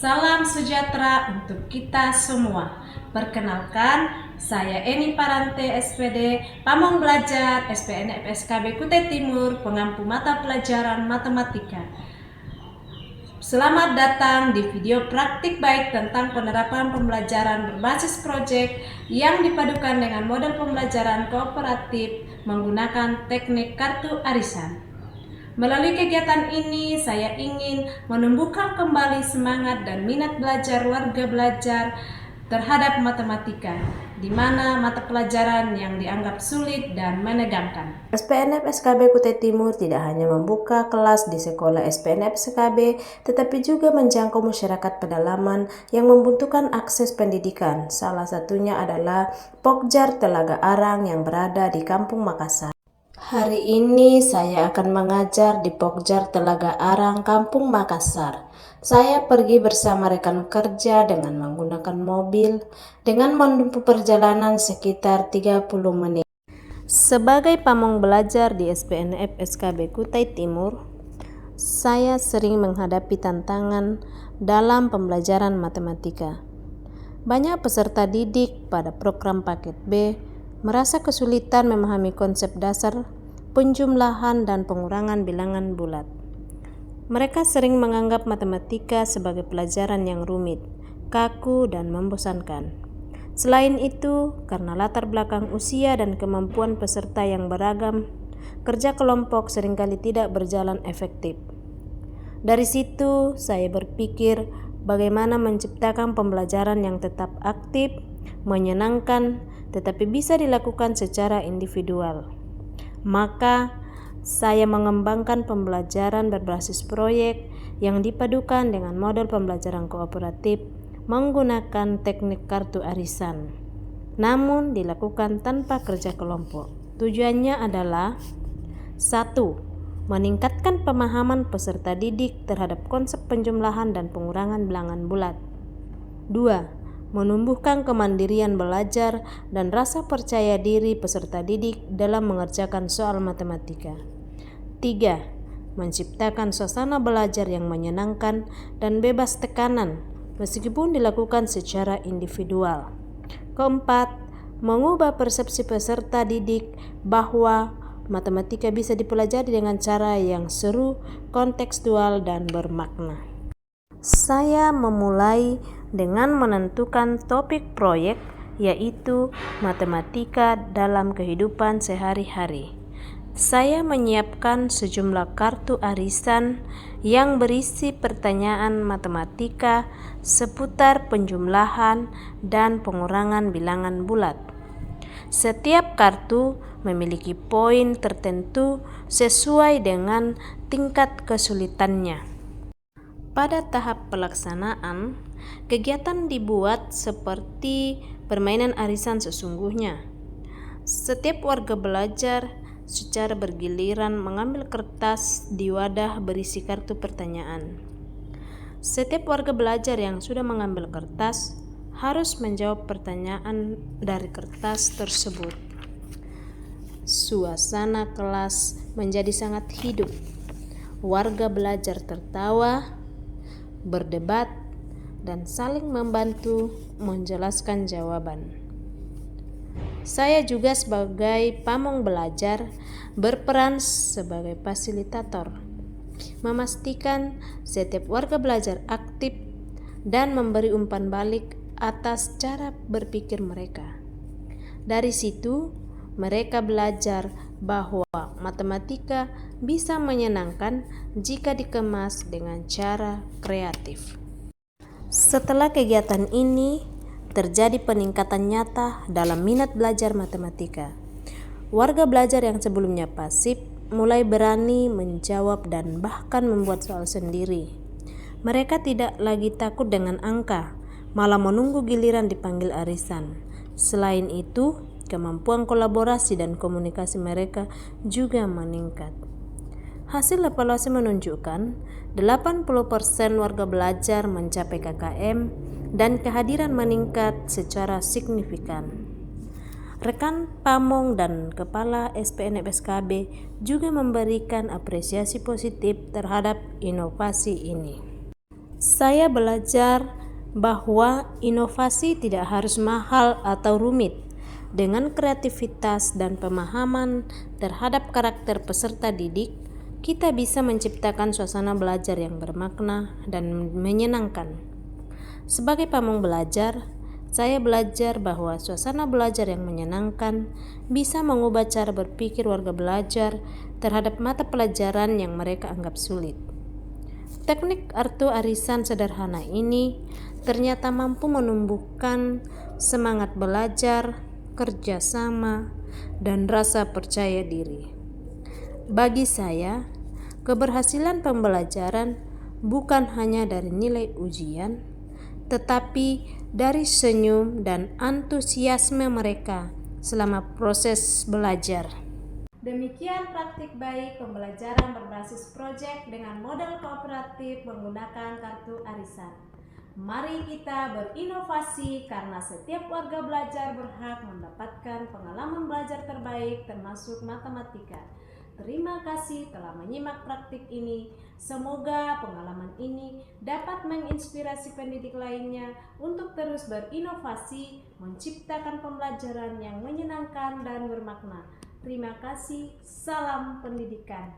Salam sejahtera untuk kita semua. Perkenalkan, saya Eni Parante SPD, Pamong Belajar SPNF SKB Kutai Timur, pengampu mata pelajaran matematika. Selamat datang di video praktik baik tentang penerapan pembelajaran berbasis proyek yang dipadukan dengan model pembelajaran kooperatif menggunakan teknik kartu arisan. Melalui kegiatan ini, saya ingin menumbuhkan kembali semangat dan minat belajar warga belajar terhadap matematika, di mana mata pelajaran yang dianggap sulit dan menegangkan. SPNF SKB Kutai Timur tidak hanya membuka kelas di sekolah SPNF SKB, tetapi juga menjangkau masyarakat pedalaman yang membutuhkan akses pendidikan. Salah satunya adalah Pokjar Telaga Arang yang berada di Kampung Makassar. Hari ini saya akan mengajar di Pokjar Telaga Arang, Kampung Makassar. Saya pergi bersama rekan kerja dengan menggunakan mobil dengan menempuh perjalanan sekitar 30 menit. Sebagai pamong belajar di SPNF SKB Kutai Timur, saya sering menghadapi tantangan dalam pembelajaran matematika. Banyak peserta didik pada program paket B merasa kesulitan memahami konsep dasar penjumlahan dan pengurangan bilangan bulat. Mereka sering menganggap matematika sebagai pelajaran yang rumit, kaku, dan membosankan. Selain itu, karena latar belakang usia dan kemampuan peserta yang beragam, kerja kelompok seringkali tidak berjalan efektif. Dari situ, saya berpikir bagaimana menciptakan pembelajaran yang tetap aktif, menyenangkan, tetapi bisa dilakukan secara individual. Maka, saya mengembangkan pembelajaran berbasis proyek yang dipadukan dengan model pembelajaran kooperatif menggunakan teknik kartu arisan, namun dilakukan tanpa kerja kelompok. Tujuannya adalah 1. Meningkatkan pemahaman peserta didik terhadap konsep penjumlahan dan pengurangan bilangan bulat. 2. Menumbuhkan kemandirian belajar dan rasa percaya diri peserta didik dalam mengerjakan soal matematika. 3. Menciptakan suasana belajar yang menyenangkan dan bebas tekanan meskipun dilakukan secara individual. 4. Mengubah persepsi peserta didik bahwa matematika bisa dipelajari dengan cara yang seru, kontekstual, dan bermakna. Saya memulai dengan menentukan topik proyek, yaitu matematika dalam kehidupan sehari-hari. Saya menyiapkan sejumlah kartu arisan yang berisi pertanyaan matematika seputar penjumlahan dan pengurangan bilangan bulat. Setiap kartu memiliki poin tertentu sesuai dengan tingkat kesulitannya. Pada tahap pelaksanaan, kegiatan dibuat seperti permainan arisan sesungguhnya. Setiap warga belajar secara bergiliran mengambil kertas di wadah berisi kartu pertanyaan. Setiap warga belajar yang sudah mengambil kertas harus menjawab pertanyaan dari kertas tersebut. Suasana kelas menjadi sangat hidup. Warga belajar tertawa, berdebat, dan saling membantu menjelaskan jawaban. Saya juga sebagai pamong belajar berperan sebagai fasilitator, memastikan setiap warga belajar aktif dan memberi umpan balik atas cara berpikir mereka. Dari situ, mereka belajar bahwa matematika bisa menyenangkan jika dikemas dengan cara kreatif. Setelah kegiatan ini, terjadi peningkatan nyata dalam minat belajar matematika. Warga belajar yang sebelumnya pasif mulai berani menjawab dan bahkan membuat soal sendiri. Mereka tidak lagi takut dengan angka, malah menunggu giliran dipanggil arisan. Selain itu, kemampuan kolaborasi dan komunikasi mereka juga meningkat. Hasil evaluasi menunjukkan 80% warga belajar mencapai KKM dan kehadiran meningkat secara signifikan. Rekan pamong dan kepala SPNF SKB juga memberikan apresiasi positif terhadap inovasi ini. Saya belajar bahwa inovasi tidak harus mahal atau rumit. Dengan kreativitas dan pemahaman terhadap karakter peserta didik, kita bisa menciptakan suasana belajar yang bermakna dan menyenangkan. Sebagai pamong belajar, saya belajar bahwa suasana belajar yang menyenangkan bisa mengubah cara berpikir warga belajar terhadap mata pelajaran yang mereka anggap sulit. Teknik kartu arisan sederhana ini ternyata mampu menumbuhkan semangat belajar, kerjasama, dan rasa percaya diri. Bagi saya, keberhasilan pembelajaran bukan hanya dari nilai ujian, tetapi dari senyum dan antusiasme mereka selama proses belajar. Demikian praktik baik pembelajaran berbasis proyek dengan model kooperatif menggunakan kartu arisan. Mari kita berinovasi karena setiap warga belajar berhak mendapatkan pengalaman belajar terbaik termasuk matematika. Terima kasih telah menyimak praktik ini. Semoga pengalaman ini dapat menginspirasi pendidik lainnya untuk terus berinovasi, menciptakan pembelajaran yang menyenangkan dan bermakna. Terima kasih, salam pendidikan.